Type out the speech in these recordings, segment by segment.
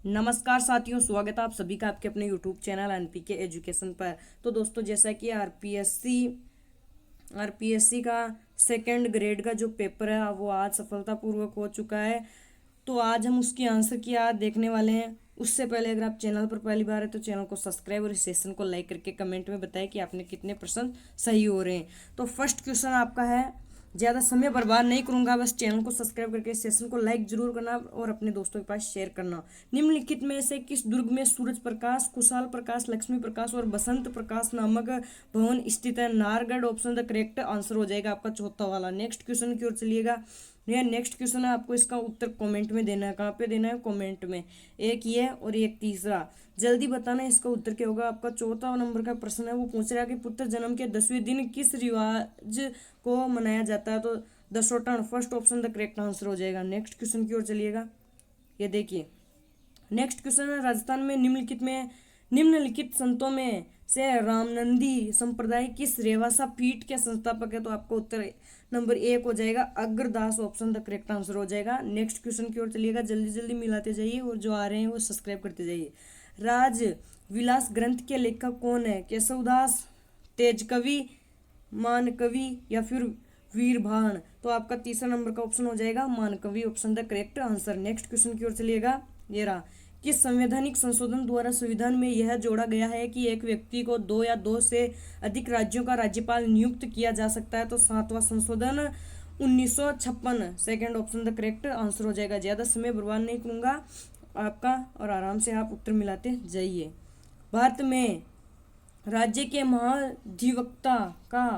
नमस्कार साथियों, स्वागत है आप सभी का आपके अपने यूट्यूब चैनल एनपीके एजुकेशन पर। तो दोस्तों, जैसा कि आरपीएससी का सेकंड ग्रेड का जो पेपर है वो आज सफलतापूर्वक हो चुका है। तो आज हम उसकी आंसर की आज देखने वाले हैं। उससे पहले अगर आप चैनल पर पहली बार है तो चैनल को सब्सक्राइब और इस सेशन को लाइक करके कमेंट में बताएं कि आपने कितने प्रश्न सही हो रहे हैं। तो फर्स्ट क्वेश्चन आपका है, ज़्यादा समय बर्बाद नहीं करूंगा, बस चैनल को सब्सक्राइब करके सेशन को लाइक जरूर करना और अपने दोस्तों के पास शेयर करना। निम्नलिखित में से किस दुर्ग में सूरज प्रकाश, कुशाल प्रकाश, लक्ष्मी प्रकाश और बसंत प्रकाश नामक भवन स्थित है? Nahargarh option the correct answer हो जाएगा आपका चौथा वाला। नेक्स्ट क्वेश्चन की ओर चलिएगा। यह नेक्स्ट क्वेश्चन है, आपको इसका उत्तर कमेंट में देना है। कहाँ पे देना है? कमेंट में। एक ये और एक तीसरा, जल्दी बताना इसका उत्तर क्या होगा। आपका चौथा नंबर का प्रश्न है, वो पूछ रहा है कि पुत्र जन्म के 10वें दिन किस रिवाज को मनाया जाता है? तो दशोटन, first option the correct answer हो जाएगा। नेक्स्ट क्वेश्चन की ओर चलिएगा। ये देखिए नेक्स्ट क्वेश्चन है, राजस्थान में निम्नलिखित संतों में से रामनंदी संप्रदाय किस रेवासा पीठ के संस्थापक है? तो आपको उत्तर नंबर एक हो जाएगा Agradas, option the correct answer हो जाएगा। नेक्स्ट क्वेश्चन की ओर चलिएगा, जल्दी जल्दी मिलाते जाइए और जो आ रहे हैं वो सब्सक्राइब करते जाइए। राज विलास ग्रंथ के लेखक कौन है? केशवदास, तेजकवि, मानकवि या फिर वीरभान? तो आपका तीसरा नंबर का ऑप्शन हो जाएगा मानकवि, option the correct answer. Next question की ओर चलिएगा। ये रहा, किस संवैधानिक संशोधन द्वारा संविधान में यह जोड़ा गया है कि एक व्यक्ति को 2 या 2 से अधिक राज्यों का राज्यपाल नियुक्त किया जा सकता है? तो 7वां संशोधन 1956, second option the correct answer हो जाएगा। ज़्यादा समय बर्बाद नहीं करूँगा आपका और आराम से आप उत्तर मिलाते जाइए। भारत में राज्य के महाधिवक्ता का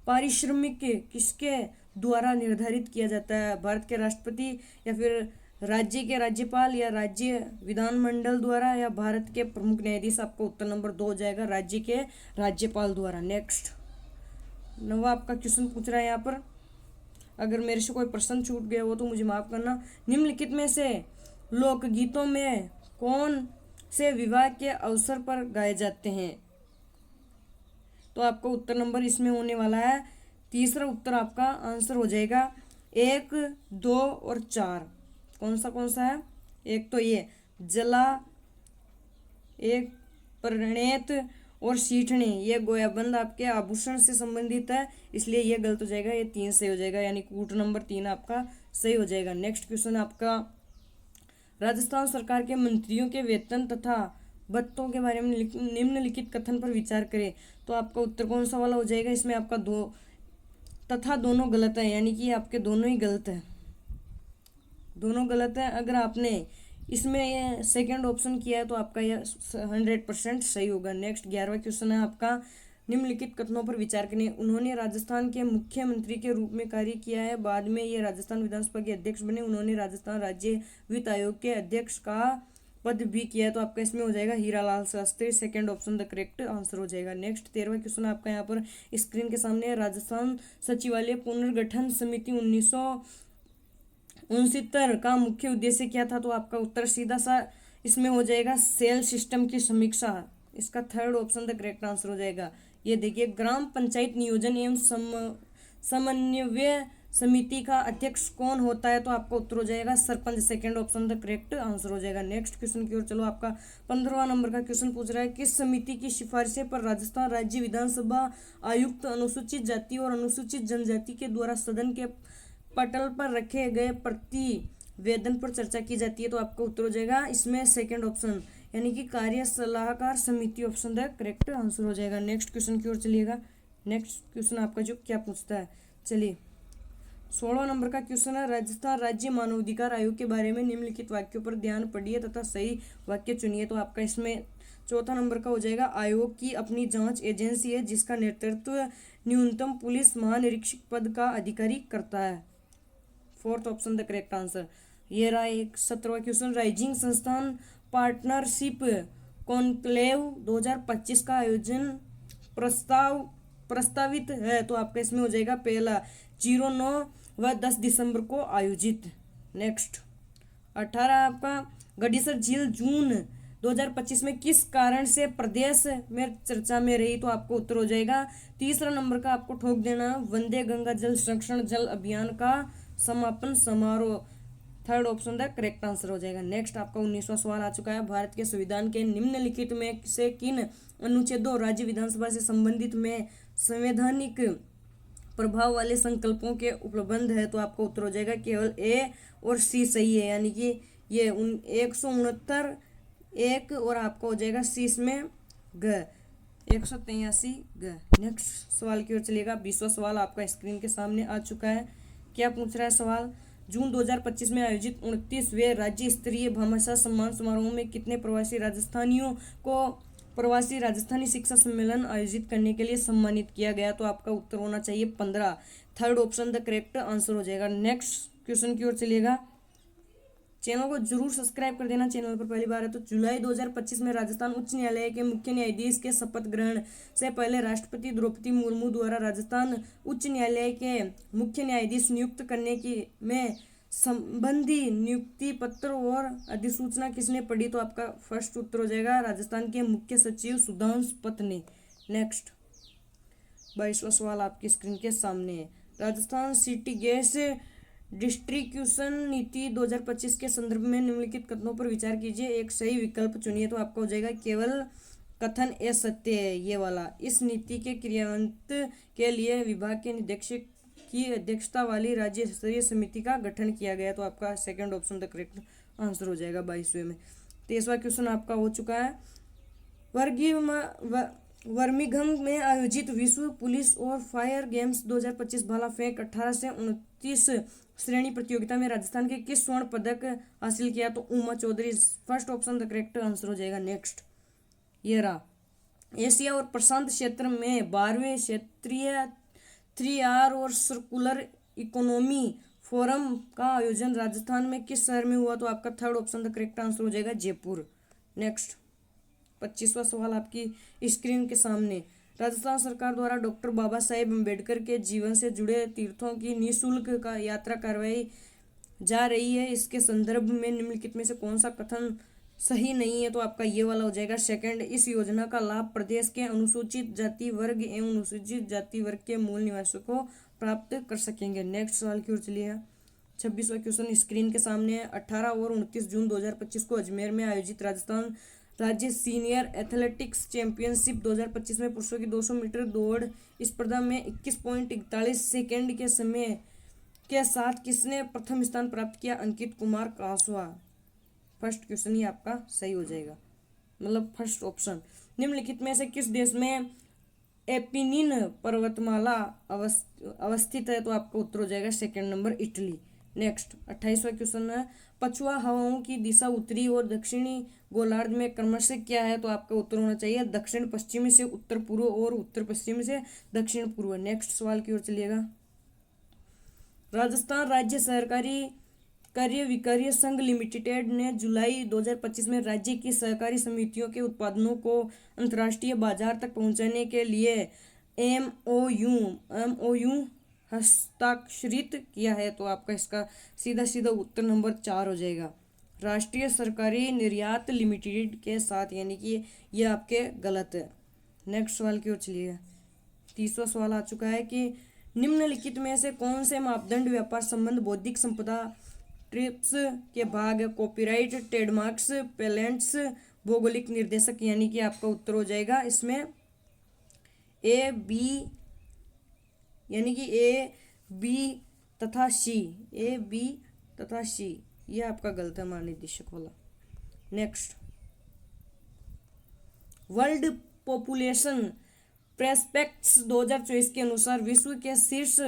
पारिश्रमिक किसके द्वारा निर्धारित किया जाता है? भारत के राष्ट्रपति या फिर राज्य के राज्यपाल या राज्य विधानमंडल द्वारा या भारत के प्रमुख न्यायाधीश? आपको उत्तर नंबर 2 हो जाएगा, राज्य के राज्यपाल द्वारा। नेक्स्ट नवा आपका क्वेश्चन पूछ रहा है यहाँ पर, अगर मेरे से कोई प्रश्न छूट गया हो तो मुझे माफ करना। निम्नलिखित में से लोकगीतों में कौन से विवाह के अवसर पर गाए जाते हैं? तो आपका उत्तर नंबर इसमें होने वाला है, तीसरा उत्तर आपका आंसर हो जाएगा 1, 2 और 4। कौन सा है? एक तो ये जला, एक परिणेत और सीठनी, ये गोयाबंद आपके आभूषण से संबंधित है, इसलिए ये गलत हो जाएगा। ये 3 सही हो जाएगा, यानी कूट नंबर 3 आपका सही हो जाएगा। नेक्स्ट क्वेश्चन आपका, राजस्थान सरकार के मंत्रियों के वेतन तथा भत्तों के बारे में निम्नलिखित कथन पर विचार करें। तो आपका उत्तर कौन सा वाला हो जाएगा? इसमें आपका दो तथा दोनों गलत है, यानी कि आपके दोनों ही गलत है, दोनों गलत है। अगर आपने इसमें ये सेकंड ऑप्शन किया है तो आपका यह 100% सही होगा। नेक्स्ट 11वां क्वेश्चन है आपका, निम्नलिखित कथनों पर विचार करें। उन्होंने राजस्थान के मुख्यमंत्री के रूप में कार्य किया है, बाद में ये राजस्थान विधानसभा के अध्यक्ष बने। उन्होंने राजस्थान राज्य वित्त आयोग के अध्यक्ष का पद भी किया है। तो आपका इसमें हो जाएगा Hiralal Shastri, second option the correct answer हो जाएगा। नेक्स्ट 13वां क्वेश्चन आपका यहाँ पर स्क्रीन के सामने है, राजस्थान सचिवालय पुनर्गठन समिति 1969 का मुख्य उद्देश्य क्या था? तो आपका उत्तर सीधा सा इसमें हो जाएगा सेल सिस्टम की समीक्षा, इसका third option the correct answer हो जाएगा। ये देखिए, ग्राम पंचायत नियोजन एवं समन्वय समिति का अध्यक्ष कौन होता है? तो आपका उत्तर हो जाएगा sarpanch, second option the correct answer हो जाएगा। नेक्स्ट क्वेश्चन की ओर चलो। आपका 15वां नंबर का क्वेश्चन पूछ रहा है, किस समिति की सिफारिशें पर राजस्थान राज्य विधानसभा आयुक्त अनुसूचित जाति और अनुसूचित जनजाति के द्वारा सदन के पटल पर रखे गए प्रतिवेदन पर चर्चा की जाती है? तो आपका उत्तर हो जाएगा इसमें सेकंड ऑप्शन, यानी कि कार्य सलाहकार समिति, ऑप्शन द करेक्ट आंसर हो जाएगा। नेक्स्ट क्वेश्चन की ओर चलिएगा। नेक्स्ट क्वेश्चन आपका जो क्या पूछता है, चलिए 16 नंबर का क्वेश्चन है, राजस्थान राज्य मानवाधिकार आयोग के बारे में निम्नलिखित वाक्यों पर ध्यान पढ़िए तथा सही वाक्य चुनिए। तो आपका इसमें चौथा नंबर का हो जाएगा, आयोग की अपनी जांच एजेंसी है जिसका नेतृत्व न्यूनतम पुलिस महानिरीक्षक पद का अधिकारी करता है, fourth option the correct answer. ये रहा एक 17वां क्वेश्चन, राइजिंग संस्थान पार्टनरशिप कॉन्क्लेव 2025 का आयोजन प्रस्तावित है? तो आपका इसमें हो जाएगा पहला 09 व 10 दिसंबर को आयोजित। नेक्स्ट 18 आपका, गडीसर झील जून 2025 में किस कारण से प्रदेश में चर्चा में रही? तो आपको उत्तर हो जाएगा तीसरा नंबर का आपको ठोक देना, वंदे गंगा जल संरक्षण जल अभियान का समापन समारोह। Third option the correct answer हो जाएगा। नेक्स्ट आपका 19वां सवाल आ चुका है। भारत के संविधान के निम्नलिखित में से किन अनुच्छेदों राज्य विधानसभा से संबंधित में संवैधानिक प्रभाव वाले संकल्पों के उपलब्ध है? तो आपका उत्तर हो जाएगा केवल ए और सी सही है, यानी कि ये 169 एक और आपका हो जाएगा सी इसमें ग 183 ग। नेक्स्ट सवाल की ओर चलिएगा। 20वां सवाल आपका स्क्रीन के सामने आ चुका है। क्या पूछ रहा है सवाल? जून 2025 में आयोजित 29वें राज्य स्तरीय भामाशाह सम्मान समारोह में कितने प्रवासी राजस्थानियों को प्रवासी राजस्थानी शिक्षा सम्मेलन आयोजित करने के लिए सम्मानित किया गया? तो आपका उत्तर होना चाहिए 15। Third option the correct answer हो जाएगा। नेक्स्ट क्वेश्चन की ओर चलिएगा। चैनल को जरूर सब्सक्राइब कर देना, चैनल पर पहली बार है तो। जुलाई 2025 में राजस्थान उच्च न्यायालय के मुख्य न्यायाधीश के शपथ ग्रहण से पहले राष्ट्रपति द्रौपदी मुर्मू द्वारा राजस्थान उच्च न्यायालय के मुख्य न्यायाधीश नियुक्त करने की में संबंधी नियुक्ति पत्र और अधिसूचना किसने पढ़ी? तो आपका फर्स्ट उत्तर हो जाएगा राजस्थान के मुख्य सचिव सुधांशु पत ने। नेक्स्ट 22वां सवाल आपकी स्क्रीन के सामने है। राजस्थान सिटी गैस डिस्ट्रीब्यूशन नीति 2025 के संदर्भ में निम्नलिखित कथनों पर विचार कीजिए, एक सही विकल्प चुनिए। तो आपका हो जाएगा केवल कथन ए सत्य है, ये वाला। इस नीति के क्रियान्वयन के लिए विभाग के निदेशक की अध्यक्षता वाली राज्य स्तरीय समिति का गठन किया गया। तो आपका second option the correct answer हो जाएगा 22वें में। 23वां क्वेश्चन आपका हो चुका है। बर्मिंघम में आयोजित विश्व पुलिस और फायर गेम्स 2025 भाला फेंक 18 से 29 श्रेणी प्रतियोगिता में राजस्थान के किस स्वर्ण पदक हासिल किया? तो Uma Chaudhary. First option the correct answer हो जाएगा। नेक्स्ट ये रहा। एशिया और प्रशांत क्षेत्र में 12वें क्षेत्रीय 3R और सर्कुलर इकोनॉमी फोरम का आयोजन राजस्थान में किस शहर में हुआ? तो आपका third option the correct answer हो जाएगा जयपुर। नेक्स्ट 25वां सवाल आपकी स्क्रीन के सामने। राजस्थान सरकार द्वारा डॉक्टर बाबा साहेब अम्बेडकर के जीवन से जुड़े तीर्थों की निःशुल्क का यात्रा करवाई जा रही है, इसके संदर्भ में निम्नलिखित में से कौन सा कथन सही नहीं है? तो आपका ये वाला हो जाएगा सेकंड। इस योजना का लाभ प्रदेश के अनुसूचित जाति वर्ग एवं अनुसूचित जाति वर्ग के मूल निवासियों को प्राप्त कर सकेंगे। नेक्स्ट सवाल की ओर चलिए। 26वां क्वेश्चन स्क्रीन के सामने है। 18 और 29 जून 2025 को अजमेर में आयोजित राजस्थान राज्य सीनियर एथलेटिक्स चैंपियनशिप 2025 में पुरुषों की 200 मीटर दौड़ स्पर्धा में 21.41 सेकेंड के समय के साथ किसने प्रथम स्थान प्राप्त किया? अंकित कुमार कासवा। फर्स्ट क्वेश्चन ही आपका सही हो जाएगा, मतलब फर्स्ट ऑप्शन। निम्नलिखित में से किस देश में एपिनिन पर्वतमाला अवस्थित है? तो आपका उत्तर हो जाएगा सेकंड नंबर इटली। नेक्स्ट 28वां क्वेश्चन है। पछुआ हवाओं की दिशा उत्तरी और दक्षिणी गोलार्ध में क्रमशः क्या है? तो आपका उत्तर होना चाहिए दक्षिण पश्चिमी से उत्तर पूर्व और उत्तर पश्चिमी से दक्षिण पूर्व। नेक्स्ट सवाल की ओर चलिएगा। राजस्थान राज्य सहकारी कार्य विकार्य संघ लिमिटेड ने जुलाई 2025 में राज्य की सहकारी समितियों के उत्पादनों को अंतर्राष्ट्रीय बाजार तक पहुंचाने के लिए एमओयू हस्ताक्षरित किया है। तो आपका इसका सीधा सीधा उत्तर नंबर 4 हो जाएगा, राष्ट्रीय सरकारी निर्यात लिमिटेड के साथ, यानी कि ये आपके गलत है। नेक्स्ट सवाल की ओर चलिए। 30वां सवाल आ चुका है कि निम्नलिखित में से कौन से मापदंड व्यापार संबंध बौद्धिक संपदा ट्रिप्स के भाग है? कॉपीराइट, ट्रेडमार्क्स, पेटेंट्स, भौगोलिक निर्देशक, यानी कि आपका उत्तर हो जाएगा इसमें ए बी, यानी कि ए बी तथा सी। ए बी तथा सी ये आपका गलत है महानिदेशक वाला। नेक्स्ट वर्ल्ड पॉपुलेशन प्रोस्पेक्ट्स 2024 के अनुसार विश्व के शीर्ष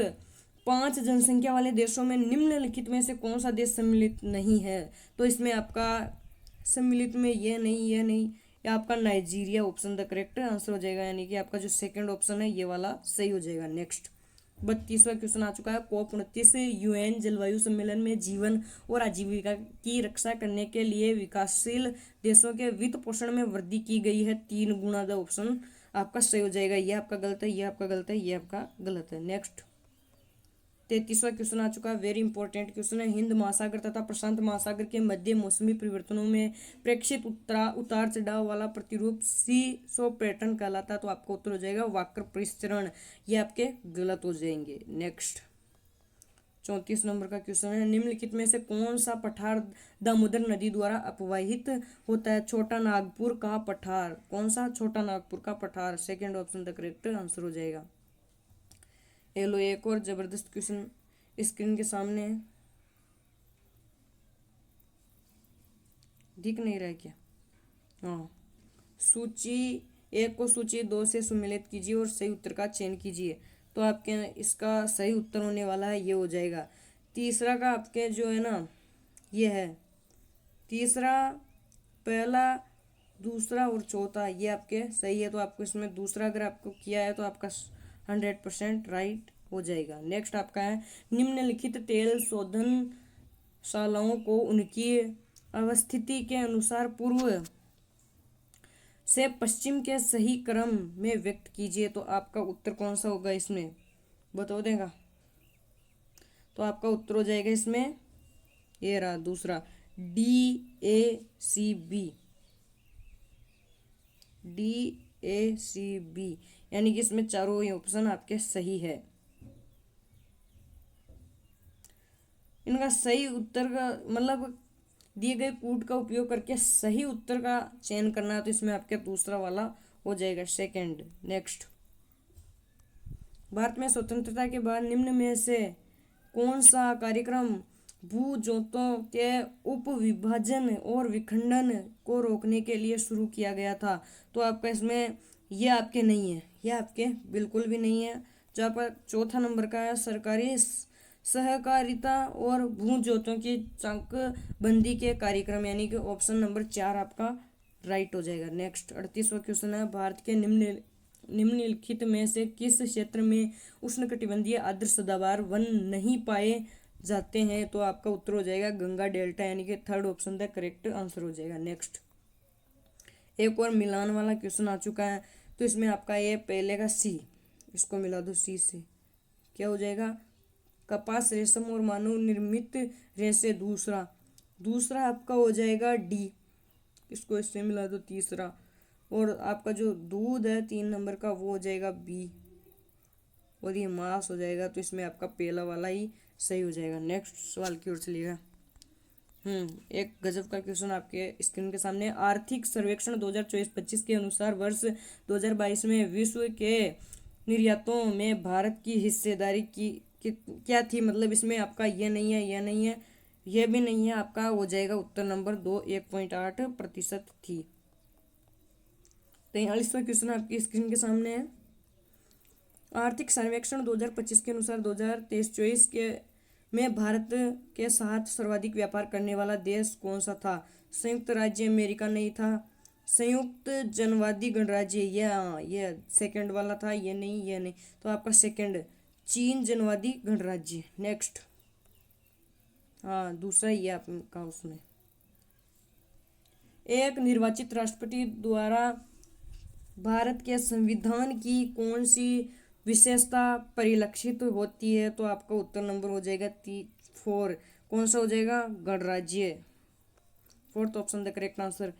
5 जनसंख्या वाले देशों में निम्नलिखित में से कौन सा देश सम्मिलित नहीं है? तो इसमें आपका सम्मिलित में ये नहीं, या आपका Nigeria option the correct answer हो जाएगा, यानी कि आपका जो सेकंड ऑप्शन है ये वाला सही हो जाएगा। नेक्स्ट 32वां क्वेश्चन आ चुका है। COP29 UN जलवायु सम्मेलन में जीवन और आजीविका की रक्षा करने के लिए विकासशील देशों के वित्त पोषण में वृद्धि की गई है 3 गुना। द ऑप्शन आपका सही हो जाएगा। ये आपका गलत है, ये आपका गलत है, ये आपका गलत है। नेक्स्ट 33वां क्वेश्चन आ चुका है। वेरी इंपॉर्टेंट क्वेश्चन है। हिंद महासागर तथा प्रशांत महासागर के मध्य मौसमी परिवर्तनों में प्रेक्षित उतार चढ़ाव वाला प्रतिरूप सी पैटर्न कहलाता है। तो आपका उत्तर हो जाएगा वक्र परिसरण। ये आपके गलत हो जाएंगे। नेक्स्ट 34 नंबर का क्वेश्चन है, निम्नलिखित में से कौन सा पठार दामोदर नदी द्वारा अपवाहित होता है? छोटा नागपुर का पठार। कौन सा? छोटा नागपुर का पठार। Second option the correct answer हो जाएगा। ये लो एक और जबरदस्त क्वेश्चन स्क्रीन के सामने है, दिख नहीं रहा है क्या? हाँ, सूची एक को सूची दो से सुमेलित कीजिए और सही उत्तर का चयन कीजिए। तो आपके इसका सही उत्तर होने वाला है, ये हो जाएगा तीसरा का। आपके जो है ना, ये है तीसरा, पहला, दूसरा और चौथा, ये आपके सही है। तो आपको इसमें दूसरा अगर आपको किया है तो आपका 100% राइट हो जाएगा। नेक्स्ट आपका है, निम्नलिखित तेल शोधनशालाओं को उनकी अवस्थिति के अनुसार पूर्व से पश्चिम के सही क्रम में व्यक्त कीजिए। तो आपका उत्तर कौन सा होगा इसमें, बता देगा? तो आपका उत्तर हो जाएगा इसमें, ये रहा दूसरा, DACB। DACB यानी कि इसमें चारों ही ऑप्शन आपके सही है। इनका सही उत्तर का मतलब दिए गए कूट का उपयोग करके सही उत्तर का चयन करना है, तो इसमें आपके दूसरा वाला हो जाएगा, सेकंड। नेक्स्ट, भारत में स्वतंत्रता के बाद निम्न में से कौन सा कार्यक्रम भूजोतों के उपविभाजन और विखंडन को रोकने के लिए शुरू किया गया था? तो आपका इसमें ये आपके नहीं है, ये आपके बिल्कुल भी नहीं है। जो आपका चौथा नंबर का है, सरकारी सहकारिता और भूजोतों की चाकबंदी के कार्यक्रम, यानी कि ऑप्शन नंबर 4 आपका राइट हो जाएगा। नेक्स्ट 38वां क्वेश्चन है, भारत के निम्नलिखित में से किस क्षेत्र में उष्णकटिबंधीय आर्द्र सदाबहार वन नहीं पाए जाते हैं? तो आपका उत्तर हो जाएगा गंगा डेल्टा, यानी कि third option the correct answer हो जाएगा। नेक्स्ट, एक और मिलान वाला क्वेश्चन आ चुका है, तो इसमें आपका ये पहले का सी, इसको मिला दो सी से, क्या हो जाएगा? कपास, रेशम और मानव निर्मित रेशे। दूसरा आपका हो जाएगा डी, इसको इससे मिला दो तीसरा। और आपका जो दूध है 3 नंबर का, वो हो जाएगा बी, और ये मांस हो जाएगा। तो इसमें आपका पहला वाला ही सही हो जाएगा। नेक्स्ट सवाल की ओर चलिएगा। एक गजब का क्वेश्चन आपके स्क्रीन के सामने, आर्थिक सर्वेक्षण 2024-25 के अनुसार वर्ष 2022 में विश्व के निर्यातों में भारत की हिस्सेदारी की क्या थी? मतलब इसमें आपका ये नहीं है, ये नहीं है, ये भी नहीं है, आपका हो जाएगा उत्तर नंबर 2, 1.8% थी। 43वां क्वेश्चन आपकी स्क्रीन के सामने है, आर्थिक सर्वेक्षण 2025 के अनुसार 2023-24 के में भारत के साथ सर्वाधिक व्यापार करने वाला देश कौन सा था? संयुक्त राज्य अमेरिका नहीं था, संयुक्त जनवादी गणराज्य, ये सेकंड वाला था, ये नहीं, ये नहीं। तो आपका सेकंड, चीन जनवादी गणराज्य। नेक्स्ट, हाँ दूसरा ही आपका उसमें, एक निर्वाचित राष्ट्रपति द्वारा भारत के संविधान की कौन सी विशेषता परिलक्षित होती है? तो आपका उत्तर नंबर हो जाएगा 4, कौन सा हो जाएगा? गणराज्य, fourth option the correct answer.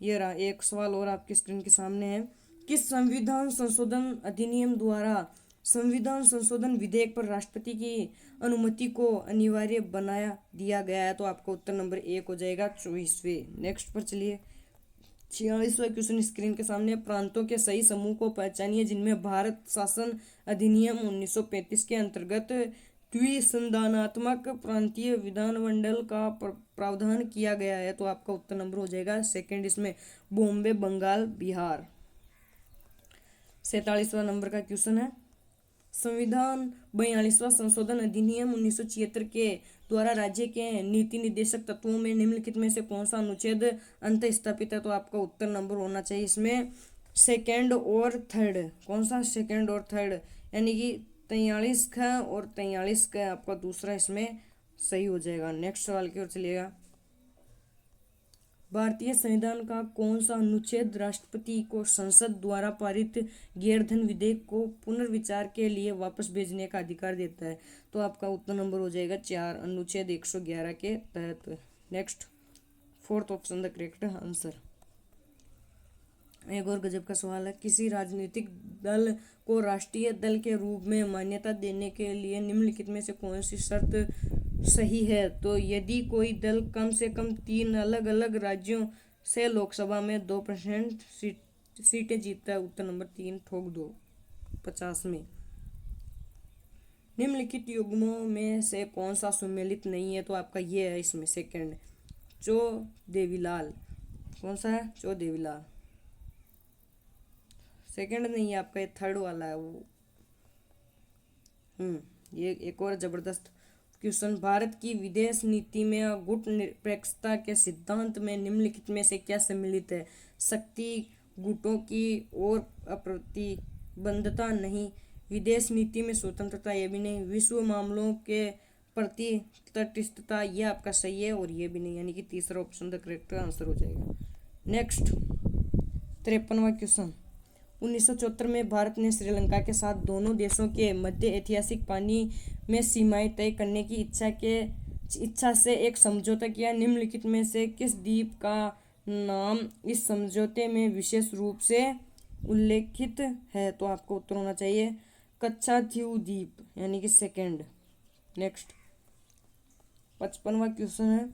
ये रहा एक सवाल और आपकी स्क्रीन के सामने है, किस संविधान संशोधन अधिनियम द्वारा संविधान संशोधन विधेयक पर राष्ट्रपति की अनुमति को अनिवार्य बनाया दिया गया है? तो आपका उत्तर नंबर 1 हो जाएगा 24वें। नेक्स्ट पर चलिए, 46वां क्वेश्चन स्क्रीन के सामने, प्रांतों के सही समूह को पहचानिए जिनमें भारत शासन अधिनियम 1935 के अंतर्गत द्विसंधानात्मक प्रांतीय विधानमंडल का प्रावधान किया गया है। तो आपका उत्तर नंबर हो जाएगा सेकंड, इसमें बॉम्बे, बंगाल, बिहार। 47वां नंबर का क्वेश्चन है, संविधान 42वां संशोधन अधिनियम 1976 के द्वारा राज्य के नीति निर्देशक तत्वों में निम्नलिखित में से कौन सा अनुच्छेद अंत स्थापित है? तो आपका उत्तर नंबर होना चाहिए इसमें सेकंड और थर्ड। कौन सा? सेकंड और थर्ड, यानी कि 43 का और 43 का आपका दूसरा इसमें सही हो जाएगा। नेक्स्ट सवाल की ओर चलिएगा, भारतीय संविधान का कौन सा अनुच्छेद राष्ट्रपति को संसद द्वारा पारित गैरधन विधेयक को पुनर्विचार के लिए वापस भेजने का अधिकार देता है? तो आपका उत्तर नंबर हो जाएगा 4, अनुच्छेद 111 के तहत। Next, fourth option the correct answer. एक और गजब का सवाल है, किसी राजनीतिक दल को राष्ट्रीय दल के रूप में मान्यता देने के लिए निम्नलिखित में से कौन सी शर्त सही है? तो यदि कोई दल कम से कम 3 अलग अलग राज्यों से लोकसभा में 2% सीटें जीतता है। उत्तर नंबर 3 ठोक दो 50 में। निम्नलिखित युग्मों में से कौन सा सुमेलित नहीं है? तो आपका ये है इसमें सेकंड, चो देवीलाल। कौन सा है? चो देवीलाल। सेकंड नहीं है आपका, ये थर्ड वाला है वो। ये एक और जबरदस्त क्वेश्चन, भारत की विदेश नीति में गुट निरपेक्षता के सिद्धांत में निम्नलिखित में से क्या सम्मिलित है? शक्ति गुटों की ओर अप्रतिबद्धता नहीं, विदेश नीति में स्वतंत्रता ये भी नहीं, विश्व मामलों के प्रति तटस्थता ये आपका सही है और ये भी नहीं, यानी कि तीसरा ऑप्शन द करेक्ट आंसर हो जाएगा। नेक्स्ट 53वां क्वेश्चन, 1974 में भारत ने श्रीलंका के साथ दोनों देशों के मध्य ऐतिहासिक पानी में सीमाएं तय करने की इच्छा से एक समझौता किया। निम्नलिखित में से किस द्वीप का नाम इस समझौते में विशेष रूप से उल्लेखित है? तो आपको उत्तर होना चाहिए कच्छाद्वीप द्वीप, यानी कि सेकंड। नेक्स्ट 55वां क्वेश्चन है,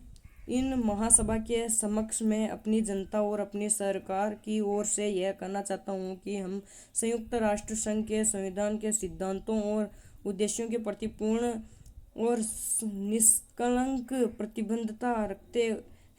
इन महासभा के समक्ष मैं अपनी जनता और अपनी सरकार की ओर से यह कहना चाहता हूँ कि हम संयुक्त राष्ट्र संघ के संविधान के सिद्धांतों और उद्देश्यों के प्रति पूर्ण और निष्कलंक प्रतिबद्धता रखते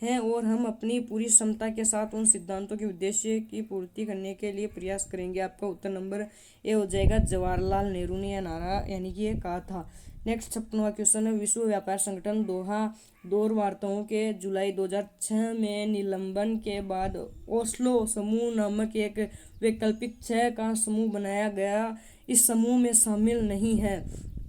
हैं और हम अपनी पूरी क्षमता के साथ उन सिद्धांतों के उद्देश्य की पूर्ति करने के लिए प्रयास करेंगे। आपका उत्तर नंबर ए हो जाएगा, जवाहरलाल नेहरू ने यह नारा यानी कि ये कहा था। नेक्स्ट 56वां क्वेश्चन है, विश्व व्यापार संगठन दोहा दौर वार्ताओं के जुलाई 2006 में निलंबन के बाद ओस्लो समूह नामक एक वैकल्पिक 6 का समूह बनाया गया। इस समूह में शामिल नहीं है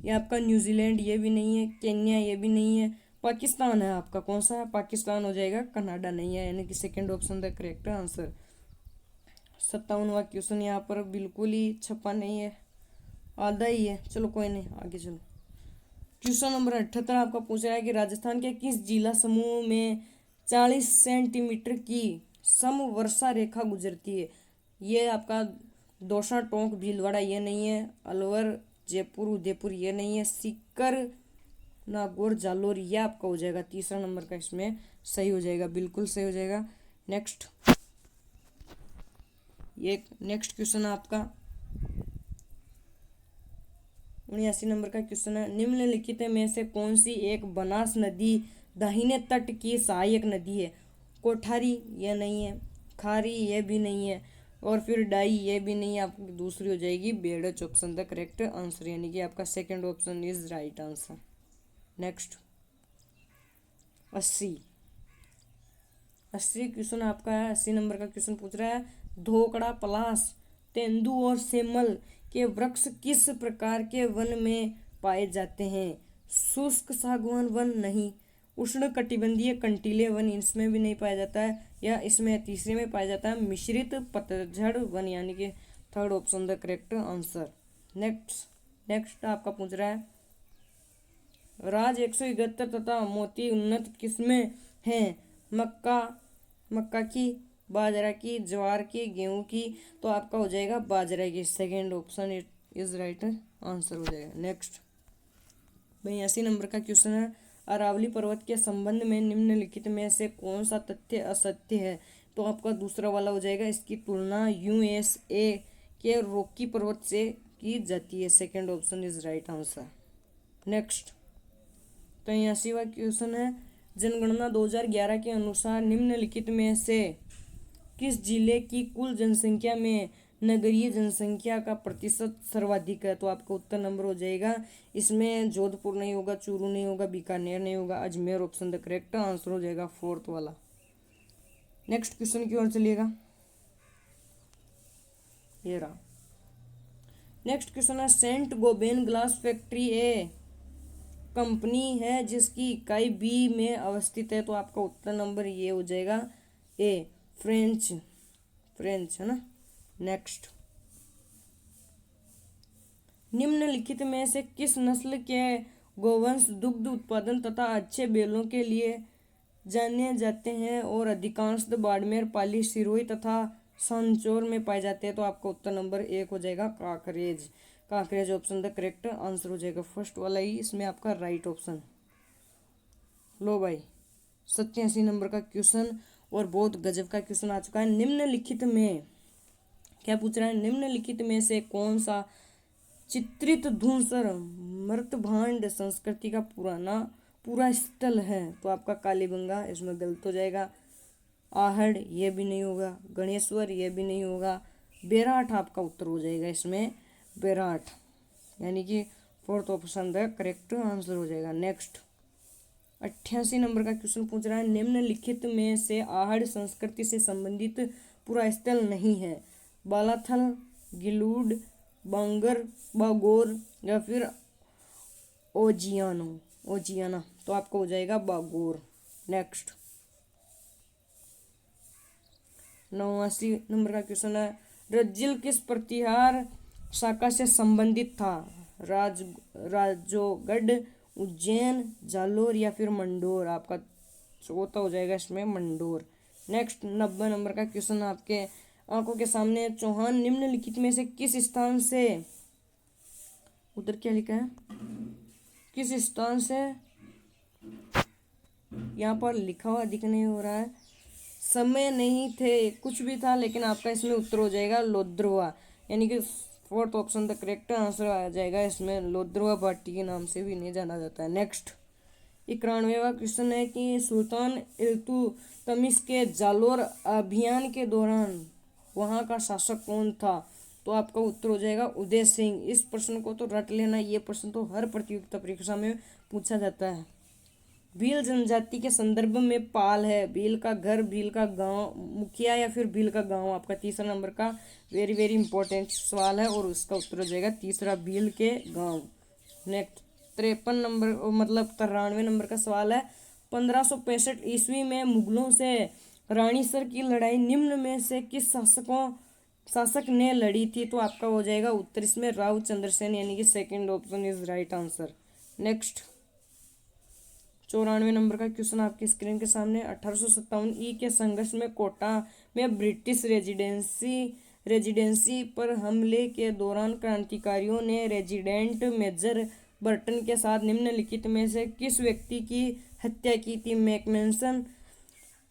ये आपका न्यूजीलैंड, ये भी नहीं है, केन्या ये भी नहीं है, पाकिस्तान है आपका। कौन सा है? पाकिस्तान हो जाएगा, कनाडा नहीं है, यानी कि second option the correct answer. 57वां क्वेश्चन यहाँ पर बिल्कुल ही छपा नहीं है, आधा ही है, चलो कोई नहीं, आगे चलो। क्वेश्चन नंबर 78 आपका पूछ रहा है कि राजस्थान के किस जिला समूह में 40 सेंटीमीटर की समवर्षा रेखा गुजरती है? ये आपका दौसा, टोंक, भीलवाड़ा ये नहीं है, अलवर, जयपुर, उदयपुर ये नहीं है, सीकर, नागौर, जालोर ये आपका हो जाएगा तीसरा नंबर का इसमें सही हो जाएगा, बिल्कुल सही हो जाएगा। नेक्स्ट क्वेश्चन आपका 79 नंबर का क्वेश्चन है, निम्नलिखित में से कौन सी एक बनास नदी दाहिने तट की सहायक नदी है? कोठारी ये नहीं है, खारी ये भी नहीं है, और फिर डाई ये भी नहीं है, आपकी दूसरी हो जाएगी Berach option the correct answer, यानी कि आपका second option is right answer. Next 80 question आपका है, 80 नंबर का क्वेश्चन पूछ रहा है, धोकड़ा, पलास, तेंदू और सेमल के वृक्ष किस प्रकार के वन में पाए जाते हैं? शुष्क सागवान वन नहीं, उष्ण कटिबंधीय कंटीले वन इसमें भी नहीं पाया जाता है, या इसमें तीसरे में पाया जाता है मिश्रित पतझड़ वन, यानी कि third option the correct answer. Next आपका पूछ रहा है, राज 171 तथा मोती उन्नत किस्में हैं? मक्का की, बाजरा की, ज्वार की, गेहूं की, तो आपका हो जाएगा बाजरा की, second option is right answer हो जाएगा। नेक्स्ट 82 नंबर का क्वेश्चन है, अरावली पर्वत के संबंध में निम्नलिखित में से कौन सा तथ्य असत्य है? तो आपका दूसरा वाला हो जाएगा, इसकी तुलना यूएसए के रॉकी पर्वत से की जाती है, second option is right answer. Next 83वां क्वेश्चन है, जनगणना 2011 के अनुसार निम्नलिखित में से किस जिले की कुल जनसंख्या में नगरीय जनसंख्या का प्रतिशत सर्वाधिक है? तो आपका उत्तर नंबर हो जाएगा, इसमें जोधपुर नहीं होगा, चूरू नहीं होगा, बीकानेर नहीं होगा, Ajmer option the correct answer हो जाएगा, फोर्थ वाला। नेक्स्ट क्वेश्चन की ओर चलिएगा, ये रहा। नेक्स्ट क्वेश्चन है, सेंट गोबेन ग्लास फैक्ट्री ए कंपनी है जिसकी इकाई बी में अवस्थित है, तो आपका उत्तर नंबर ये हो जाएगा ए, फ्रेंच है ना। नेक्स्ट, निम्नलिखित में से किस नस्ल के गोवंश दुग्ध उत्पादन तथा अच्छे बैलों के लिए जाने जाते हैं और अधिकांश बाड़मेर, पाली, सिरोही तथा सांचौर में पाए जाते हैं। तो आपका उत्तर नंबर 1 हो जाएगा काकरेज। काकरेज ऑप्शन द करेक्ट आंसर हो जाएगा। फर्स्ट वाला ही इसमें आपका राइट ऑप्शन। लो भाई 87 नंबर का क्वेश्चन और बहुत गजब का क्वेश्चन आ चुका है। निम्नलिखित में क्या पूछ रहा है, निम्नलिखित में से कौन सा चित्रित धूसर मर्तभांड संस्कृति का पूरा स्थल है। तो आपका कालीबंगा इसमें गलत हो जाएगा। आहड़ ये भी नहीं होगा, गणेश्वर ये भी नहीं होगा, बेराट आपका उत्तर हो जाएगा इसमें, बेराट यानी कि fourth option the correct answer हो जाएगा। नेक्स्ट 88 नंबर का क्वेश्चन पूछ रहा है, निम्नलिखित में से आहड़ संस्कृति से संबंधित पूरा स्थल नहीं है। बालाथल, गिलूड, बांगर, बागोर या फिर ओजियाना। तो आपका हो जाएगा बागोर। नेक्स्ट 89 नंबर का क्वेश्चन है, रज्जिल किस प्रतिहार शाखा से संबंधित था। राजोगढ़, उज्जैन, जालोर या फिर मंडोर। आपका चौथा हो जाएगा इसमें मंडोर। नेक्स्ट 90 नंबर का क्वेश्चन आपके आंखों के सामने, चौहान निम्नलिखित में से किस स्थान से, उधर क्या लिखा है, किस स्थान से, यहाँ पर लिखा हुआ दिख नहीं हो रहा है, समय नहीं थे, कुछ भी था, लेकिन आपका इसमें उत्तर हो जाएगा लोद्रवा, यानी कि fourth option the correct answer आ जाएगा इसमें। लोद्रवा भाटी के नाम से भी नहीं जाना जाता है। नेक्स्ट 91वां क्वेश्चन है कि सुल्तान इल्तुतमिश के जालोर अभियान के दौरान वहाँ का शासक कौन था। तो आपका उत्तर हो जाएगा उदय सिंह। इस प्रश्न को तो रट लेना, ये प्रश्न तो हर प्रतियोगिता परीक्षा में पूछा जाता है। भील जनजाति के संदर्भ में पाल है, भील का घर, भील का गांव, मुखिया या फिर भील का गांव। आपका तीसरा नंबर का वेरी वेरी इंपॉर्टेंट सवाल है और उसका उत्तर हो जाएगा तीसरा, भील के गांव। नेक्स्ट 53 नंबर मतलब 93 नंबर का सवाल है, 1565 ईस्वी में मुगलों से रानीसर की लड़ाई निम्न में से किस शासक ने लड़ी थी। तो आपका हो जाएगा उत्तर इसमें राव चंद्रसेन, यानी कि second option is right answer. Next 94 number का क्वेश्चन आपकी स्क्रीन के सामने, 1857 ई के संघर्ष में कोटा में ब्रिटिश रेजिडेंसी पर हमले के दौरान क्रांतिकारियों ने रेजिडेंट मेजर बर्टन के साथ निम्नलिखित में से किस व्यक्ति की हत्या की थी। मैकमेसन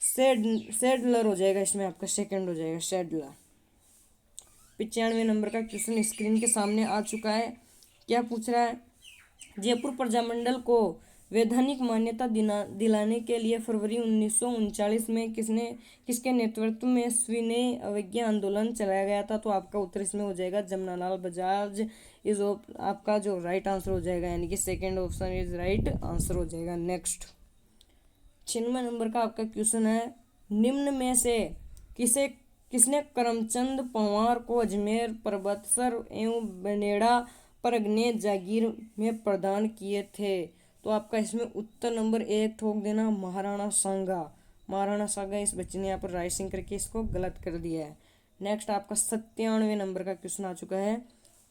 सैडलर हो जाएगा इसमें, आपका सेकंड हो जाएगा सैडलर। 95 नंबर का क्वेश्चन स्क्रीन के सामने आ चुका है। क्या पूछ रहा है, जयपुर प्रजामंडल को वैधानिक मान्यता दिलाने के लिए फरवरी 1939 में किसके नेतृत्व में सविनय अवज्ञा आंदोलन चलाया गया था। तो आपका उत्तर इसमें हो जाएगा जमनालाल बजाज इज आपका जो राइट आंसर हो जाएगा, यानी कि second option is right answer हो जाएगा। नेक्स्ट 96 नंबर का आपका क्वेश्चन है, निम्न में से किसने करमचंद पंवार को अजमेर, परबतसर एवं बनेड़ा परगने जागीर में प्रदान किए थे। तो आपका इसमें उत्तर नंबर 1 ठोक देना, महाराणा सांगा। इस बच्चे ने यहाँ पर राइसिंग करके इसको गलत कर दिया है। नेक्स्ट आपका 97 नंबर का क्वेश्चन आ चुका है,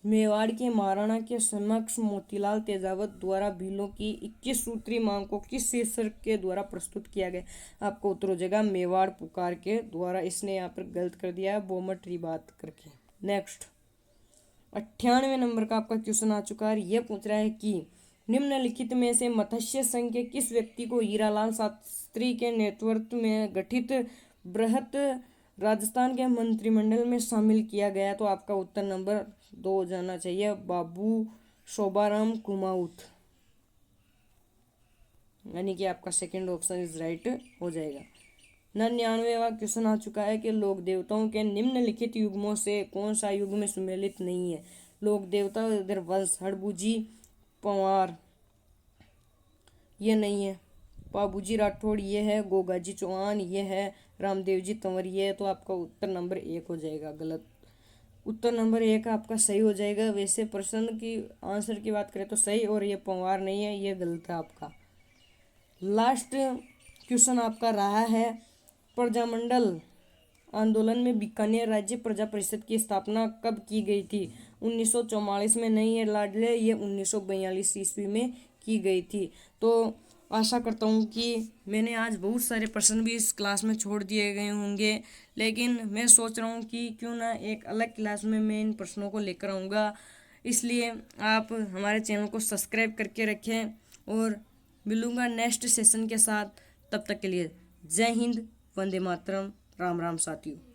मेवाड़ के महाराणा के समक्ष मोतीलाल तेजावत द्वारा भीलों की 21 सूत्री मांग को किस शीर्षक के द्वारा प्रस्तुत किया गया। आपको उत्तर हो जाएगा मेवाड़ पुकार के द्वारा। इसने यहाँ पर गलत कर दिया है बोमटरी बात करके। नेक्स्ट 98 नंबर का आपका क्वेश्चन आ चुका है। यह पूछ रहा है कि निम्नलिखित में से मत्स्य संघ के किस व्यक्ति को हीरालाल शास्त्री के नेतृत्व में गठित बृहत राजस्थान के मंत्रिमंडल में शामिल किया गया। तो आपका उत्तर नंबर 2 हो जाना चाहिए, बाबू शोभाराम कुमाऊत, यानी कि आपका सेकंड ऑप्शन इज राइट हो जाएगा। 99वां क्वेश्चन आ चुका है कि लोक देवताओं के निम्नलिखित युग्मों से कौन सा युग में सम्मिलित नहीं है। लोक देवता इधर वंश, हड़बूजी पंवार ये नहीं है, बाबूजी राठौड़ ये है, गोगाजी चौहान ये है, रामदेव जी तंवर ये है। तो आपका उत्तर नंबर 1 हो जाएगा गलत। उत्तर नंबर 1 आपका सही हो जाएगा। वैसे प्रश्न की आंसर की बात करें तो सही, और ये पंवार नहीं है, ये गलत है आपका। लास्ट क्वेश्चन आपका रहा है, प्रजामंडल आंदोलन में बीकानेर राज्य प्रजा परिषद की स्थापना कब की गई थी। 1944 में नहीं है लाडले, ये 1942 ईस्वी में की गई थी। तो आशा करता हूँ कि मैंने आज बहुत सारे प्रश्न भी इस क्लास में छोड़ दिए गए होंगे, लेकिन मैं सोच रहा हूँ कि क्यों ना एक अलग क्लास में मैं इन प्रश्नों को लेकर आऊँगा। इसलिए आप हमारे चैनल को सब्सक्राइब करके रखें और मिलूँगा नेक्स्ट सेशन के साथ। तब तक के लिए जय हिंद, वंदे मातरम, राम राम साथियों।